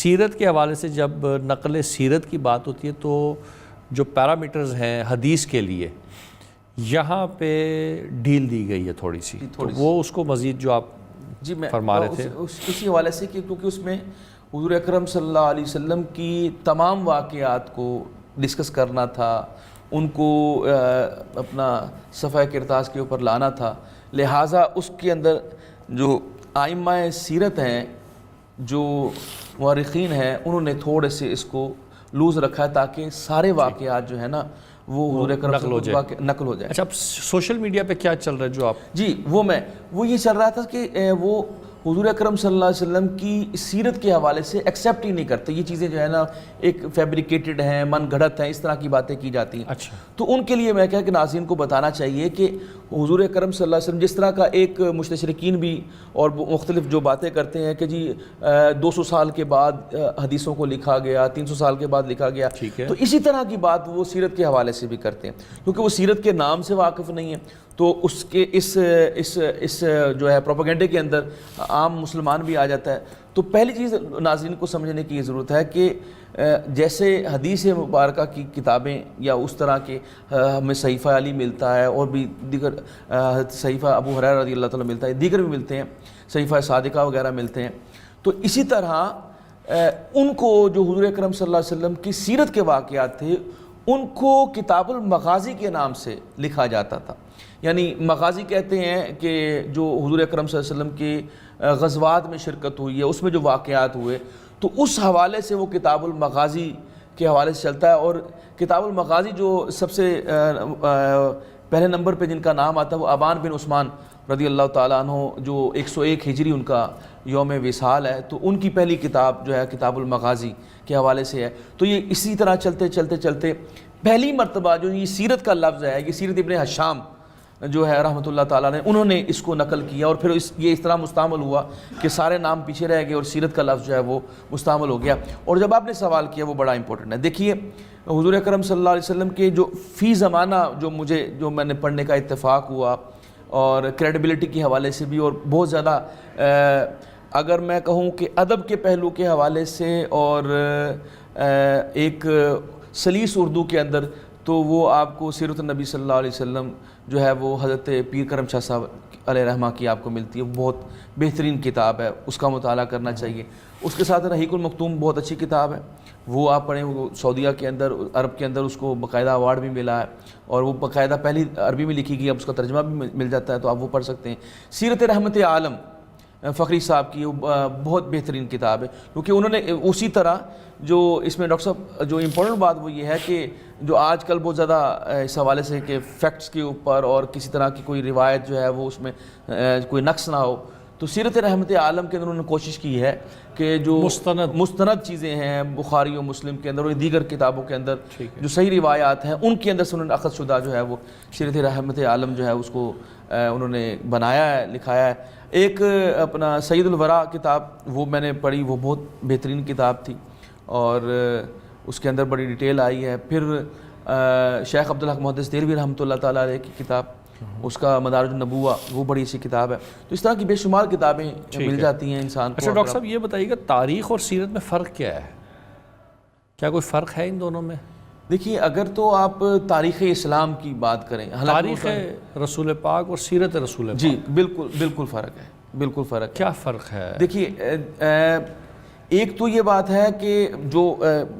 سیرت کے حوالے سے جب نقل سیرت کی بات ہوتی ہے تو جو پیرامیٹرز ہیں حدیث کے لیے یہاں پہ ڈھیل دی گئی ہے تھوڑی سی، تو وہ اس کو مزید جو آپ فرما رہے تھے اسی حوالے سے کہ کیونکہ اس میں حضور اکرم صلی اللہ علیہ وسلم کی تمام واقعات کو ڈسکس کرنا تھا، ان کو اپنا صفحہ کرتاس کے اوپر لانا تھا، لہٰذا اس کے اندر جو ائمہ سیرت ہیں، جو مورخین ہیں، انہوں نے تھوڑے سے اس کو لوز رکھا ہے تاکہ سارے واقعات جو ہے نا وہ حضور اکرم نقل ہو جائے۔ اچھا، اب سوشل میڈیا پہ کیا چل رہا ہے جو آپ جی وہ یہ چل رہا تھا کہ وہ حضور اکرم صلی اللہ علیہ وسلم کی سیرت کے حوالے سے ایکسیپٹ ہی نہیں کرتے، یہ چیزیں جو ہے نا ایک فیبریکیٹڈ ہیں، من گھڑت ہیں، اس طرح کی باتیں کی جاتی ہیں۔ اچھا، تو ان کے لیے میں کہ ناظرین کو بتانا چاہیے کہ حضور اکرم صلی اللہ علیہ وسلم جس طرح کا ایک مستشرقین بھی اور مختلف جو باتیں کرتے ہیں کہ جی 200 سال کے بعد حدیثوں کو لکھا گیا، 300 سال کے بعد لکھا گیا، تو اسی طرح کی بات وہ سیرت کے حوالے سے بھی کرتے ہیں، کیونکہ وہ سیرت کے نام سے واقف نہیں ہیں، تو اس کے اس جو ہے پروپیگنڈے کے اندر عام مسلمان بھی آ جاتا ہے۔ تو پہلی چیز ناظرین کو سمجھنے کی یہ ضرورت ہے کہ جیسے حدیث مبارکہ کی کتابیں یا اس طرح کے ہمیں صحیفہ علی ملتا ہے اور بھی دیگر صحیفہ ابو ہریرہ رضی اللہ تعالیٰ ملتا ہے، دیگر بھی ملتے ہیں، صحیفہ صادقہ وغیرہ ملتے ہیں، تو اسی طرح ان کو جو حضور اکرم صلی اللہ علیہ وسلم کی سیرت کے واقعات تھے ان کو کتاب المغازی کے نام سے لکھا جاتا تھا۔ یعنی مغازی کہتے ہیں کہ جو حضور اکرم صلی اللہ علیہ وسلم کے غزوات میں شرکت ہوئی ہے، اس میں جو واقعات ہوئے، تو اس حوالے سے وہ کتاب المغازی کے حوالے سے چلتا ہے۔ اور کتاب المغازی جو سب سے پہلے نمبر پہ جن کا نام آتا ہے وہ ابان بن عثمان رضی اللہ تعالیٰ عنہ، جو 101 ہجری ان کا یوم وصال ہے، تو ان کی پہلی کتاب جو ہے کتاب المغازی کے حوالے سے ہے۔ تو یہ اسی طرح چلتے پہلی مرتبہ جو یہ سیرت کا لفظ ہے، یہ سیرت ابن حشام جو ہے رحمۃ اللہ تعالیٰ نے، انہوں نے اس کو نقل کیا، اور پھر یہ اس طرح مستعمل ہوا کہ سارے نام پیچھے رہ گئے اور سیرت کا لفظ جو ہے وہ مستعمل ہو گیا۔ اور جب آپ نے سوال کیا وہ بڑا امپورٹنٹ ہے، دیکھیے حضور اکرم صلی اللہ علیہ وسلم کے جو فی زمانہ جو میں نے پڑھنے کا اتفاق ہوا، اور کریڈیبلٹی کے حوالے سے بھی، اور بہت زیادہ اگر میں کہوں کہ ادب کے پہلو کے حوالے سے اور ایک سلیس اردو کے اندر، تو وہ آپ کو سیرت النبی صلی اللہ علیہ وسلم جو ہے وہ حضرت پیر کرم شاہ صاحب علیہ رحمہ کی آپ کو ملتی ہے، بہت بہترین کتاب ہے، اس کا مطالعہ کرنا چاہیے۔ اس کے ساتھ رحیق المختوم بہت اچھی کتاب ہے، وہ آپ پڑھیں، وہ سعودیہ کے اندر، عرب کے اندر اس کو باقاعدہ ایوارڈ بھی ملا ہے، اور وہ باقاعدہ پہلی عربی میں لکھی گئی، اب اس کا ترجمہ بھی مل جاتا ہے، تو آپ وہ پڑھ سکتے ہیں۔ سیرت رحمت عالم فخری صاحب کی بہت بہترین کتاب ہے، کیونکہ انہوں نے اسی طرح جو اس میں ڈاکٹر صاحب جو امپورٹنٹ بات وہ یہ ہے کہ جو آج کل بہت زیادہ اس حوالے سے کہ فیکٹس کے اوپر اور کسی طرح کی کوئی روایت جو ہے وہ اس میں کوئی نقص نہ ہو، تو سیرت رحمت عالم کے اندر انہوں نے کوشش کی ہے کہ جو مستند چیزیں ہیں بخاری و مسلم کے اندر اور دیگر کتابوں کے اندر جو صحیح روایات ہیں ان کے اندر سے انہوں نے اخذ شدہ جو ہے وہ سیرت رحمت عالم جو ہے اس کو انہوں نے بنایا ہے، لکھایا ہے۔ ایک اپنا سید الورا کتاب وہ میں نے پڑھی، وہ بہت بہترین کتاب تھی، اور اس کے اندر بڑی ڈیٹیل آئی ہے۔ پھر شیخ عبدالحق محدث دہلوی رحمۃ اللہ تعالیٰ علیہ کی کتاب، اس کا مدارج النبوہ، وہ بڑی اچھی کتاب ہے۔ تو اس طرح کی بے شمار کتابیں مل جاتی ہیں انسان کو۔ اچھا ڈاکٹر صاحب یہ بتائیے گا تاریخ اور سیرت میں فرق کیا ہے؟ کیا کوئی فرق ہے ان دونوں میں؟ دیکھیے اگر تو آپ تاریخ اسلام کی بات کریں، تاریخ رسول پاک اور سیرت رسول پاک، جی بالکل فرق ہے، بالکل فرق ہے۔ کیا فرق ہے؟ دیکھیے ایک تو یہ بات ہے کہ جو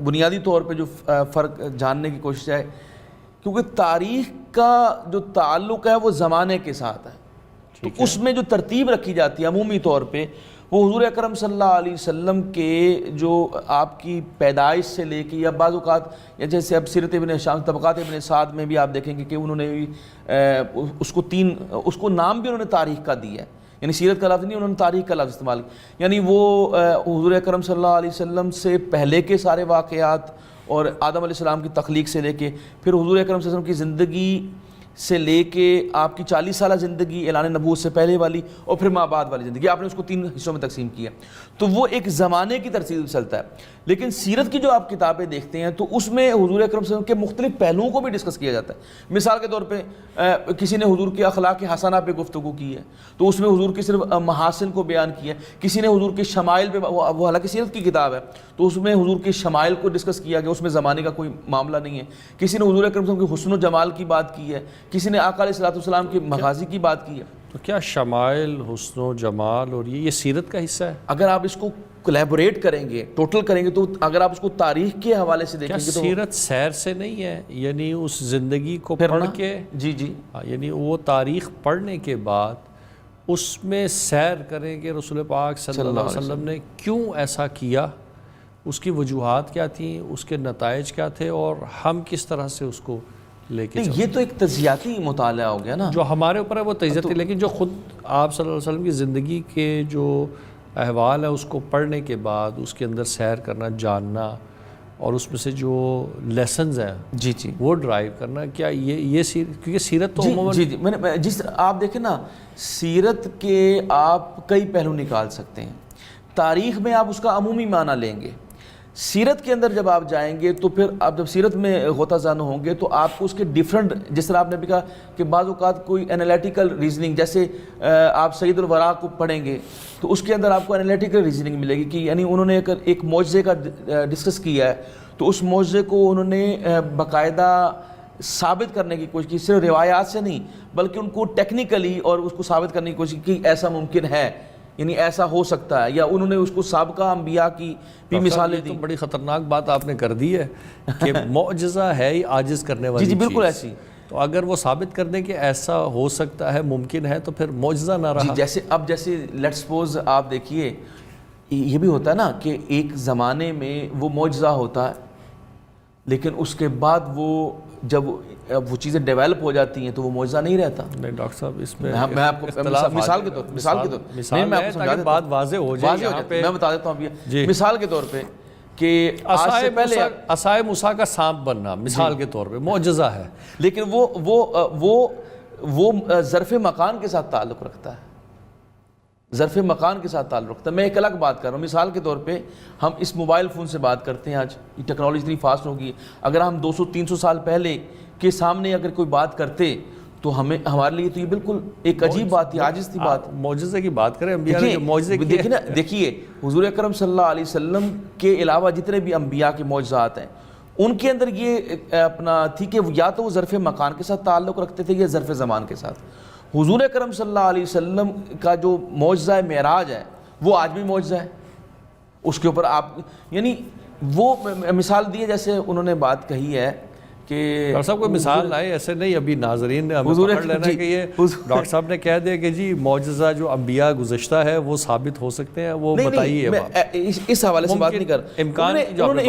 بنیادی طور پہ جو فرق جاننے کی کوشش ہے، کیونکہ تاریخ کا جو تعلق ہے وہ زمانے کے ساتھ ہے، تو اس میں جو ترتیب رکھی جاتی ہے عمومی طور پہ وہ حضور اکرم صلی اللہ علیہ وسلم کے جو آپ کی پیدائش سے لے کے، یا بعض اوقات یا جیسے اب سیرت ابن حشام طبقات ابن سعد میں بھی آپ دیکھیں گے کہ انہوں نے اس کو نام بھی انہوں نے تاریخ کا دیا ہے، یعنی سیرت کا لفظ نہیں، انہوں نے تاریخ کا لفظ استعمال کیا، یعنی وہ حضور اکرم صلی اللہ علیہ وسلم سے پہلے کے سارے واقعات اور آدم علیہ السلام کی تخلیق سے لے کے پھر حضور اکرم صلی اللہ علیہ وسلم کی زندگی سے لے کے آپ کی 40 سالہ زندگی، اعلان نبوت سے پہلے والی، اور پھر ماں بعد والی زندگی، آپ نے اس کو 3 حصوں میں تقسیم کیا، تو وہ ایک زمانے کی ترتیب سے چلتا ہے۔ لیکن سیرت کی جو آپ کتابیں دیکھتے ہیں تو اس میں حضور اکرم صلی اللہ علیہ وسلم کے مختلف پہلوؤں کو بھی ڈسکس کیا جاتا ہے۔ مثال کے طور پہ کسی نے حضور کے اخلاق حسنہ پہ گفتگو کی ہے تو اس میں حضور کے صرف محاسن کو بیان کیا ہے، کسی نے حضور کے شمائل پہ، وہ حالانکہ سیرت کی کتاب ہے تو اس میں حضور کے شمائل کو ڈسکس کیا گیا، اس میں زمانے کا کوئی معاملہ نہیں ہے، کسی نے حضور اکرم صلی اللہ علیہ وسلم کے حسن و جمال کی بات کی ہے، کسی نے آقا علیہ الصلوۃ والسلام کے مغازی کی بات کی ہے۔ تو کیا شمائل، حسن و جمال اور یہ سیرت کا حصہ ہے؟ اگر آپ اس کو کولیبوریٹ کریں گے، ٹوٹل کریں گے، تو اگر آپ اس کو تاریخ کے حوالے سے دیکھیں کیا گے تو سیرت سیر سے نہیں ہے؟ یعنی اس زندگی کو پڑھ کے، جی یعنی وہ تاریخ پڑھنے کے بعد اس میں سیر کریں کہ رسول پاک صلی اللہ علیہ وسلم نے کیوں ایسا کیا، اس کی وجوہات کیا تھیں، اس کے نتائج کیا تھے، اور ہم کس طرح سے اس کو لے کے یہ تو ایک تجزیاتی مطالعہ ہو گیا نا، جو ہمارے اوپر ہے وہ تجزیاتی، لیکن جو خود آپ صلی اللہ علیہ وسلم کی زندگی کے جو احوال ہے اس کو پڑھنے کے بعد اس کے اندر سیر کرنا، جاننا، اور اس میں سے جو لیسنز ہیں جی وہ ڈرائیو کرنا، کیا یہ کیونکہ سیرت تو عموماً میں نے جس طرح آپ دیکھیں نا، سیرت کے آپ کئی پہلو نکال سکتے ہیں، تاریخ میں آپ اس کا عمومی معنی لیں گے، سیرت کے اندر جب آپ جائیں گے تو پھر آپ جب سیرت میں غوطہ زن ہوں گے تو آپ کو اس کے ڈیفرنٹ، جس طرح آپ نے بھی کہا کہ بعض اوقات کوئی انالیٹیکل ریزننگ، جیسے آپ سید الورا کو پڑھیں گے تو اس کے اندر آپ کو انالیٹیکل ریزننگ ملے گی کہ یعنی انہوں نے ایک معجزے کا ڈسکس کیا ہے تو اس معجزے کو انہوں نے باقاعدہ ثابت کرنے کی کوشش کی، صرف روایات سے نہیں بلکہ ان کو ٹیکنیکلی اور اس کو ثابت کرنے کی کوشش کی کہ ایسا ممکن ہے، یعنی ایسا ہو سکتا ہے، یا انہوں نے اس کو سابقہ انبیاء کی بھی مثالیں دی۔ تو بڑی خطرناک بات آپ نے کر دی ہے کہ معجزہ ہے ہی عاجز کرنے والی جی بالکل ایسی، تو اگر وہ ثابت کر دیں کہ ایسا ہو سکتا ہے، ممکن ہے، تو پھر معجزہ نہ رہا۔ جیسے لیٹ سپوز آپ دیکھیے، یہ بھی ہوتا ہے نا کہ ایک زمانے میں وہ معجزہ ہوتا ہے لیکن اس کے بعد جب وہ چیزیں ڈیولپ ہو جاتی ہیں تو وہ معجزہ نہیں رہتا۔ نہیں ڈاکٹر صاحب، اس میں میں آپ کو مثال کے طور پہ بات واضح ہو جائے، میں بتا دیتا ہوں اب مثال کے طور پہ کہ آج سے پہلے عصائے موسیٰ کا سانپ بننا مثال کے طور پہ معجزہ ہے، لیکن وہ ظرف مکان کے ساتھ تعلق رکھتا ہے، ظرف مکان کے ساتھ تعلق رکھتا ہے۔ میں ایک الگ بات کر رہا ہوں، مثال کے طور پہ ہم اس موبائل فون سے بات کرتے ہیں، آج ٹیکنالوجی اتنی فاسٹ ہوگی، اگر ہم 200-300 سال پہلے کے سامنے اگر کوئی بات کرتے تو ہمارے لیے تو یہ بالکل ایک عجیب بات تھی، عاجز تھی بات۔ معجزے کی بات کریں، انبیاء نے جو معجزے کیے، دیکھیے حضور اکرم صلی اللہ علیہ وسلم کے علاوہ جتنے بھی انبیاء کے معجزات ہیں ان کے اندر یہ اپنا تھی کہ یا تو وہ ظرف مکان کے ساتھ تعلق رکھتے تھے یا ظرف زمان کے ساتھ۔ حضور اکرم صلی اللہ علیہ وسلم کا جو معجزہ معراج ہے وہ آج بھی معجزہ ہے، اس کے اوپر آپ یعنی وہ مثال دیے، جیسے انہوں نے بات کہی ہے کہ ڈاکٹر صاحب کوئی مثال لائے، ایسے نہیں ابھی ناظرین نے ہمیں پکڑ لینا کہ یہ ڈاکٹر صاحب نے کہہ دیا کہ جی معجزہ جو انبیاء گزشتہ ہے وہ ثابت ہو سکتے ہیں، وہ بتائیے۔ اس حوالے سے بات نہیں کر، انہوں نے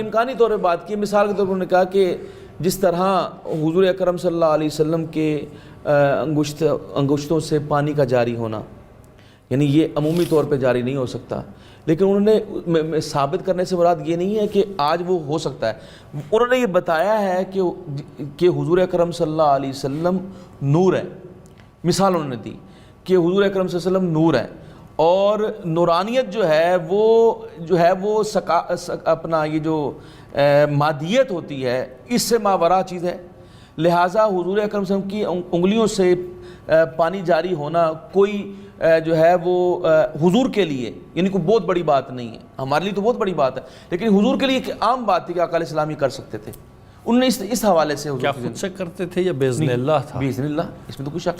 امکانی طور پہ بات کی، مثال کے طور پر انہوں نے کہا کہ جس طرح حضور اکرم صلی اللہ علیہ وسلم کے انگشتوں سے پانی کا جاری ہونا، یعنی یہ عمومی طور پہ جاری نہیں ہو سکتا، لیکن انہوں نے ثابت کرنے سے مراد یہ نہیں ہے کہ آج وہ ہو سکتا ہے، انہوں نے یہ بتایا ہے کہ حضور اکرم صلی اللہ علیہ وسلم نور ہے۔ مثال انہوں نے دی کہ حضور اکرم صلی اللہ علیہ وسلم نور ہے، اور نورانیت جو ہے وہ اپنا یہ جو مادیت ہوتی ہے اس سے ماورا چیز ہے، لہٰذا حضور اکرم صلی اللہ علیہ وسلم کی انگلیوں سے پانی جاری ہونا کوئی جو ہے وہ حضور کے لیے یعنی کوئی بہت بڑی بات نہیں ہے، ہمارے لیے تو بہت بڑی بات ہے، لیکن حضور کے لیے ایک عام بات تھی کہ آقا علیہ السلام یہ کر سکتے تھے۔ انہوں نے اس حوالے سے کیا خود سے کرتے تھے یا باذن اللہ تھا؟ باذن اللہ، اس میں تو کچھ شک نہیں۔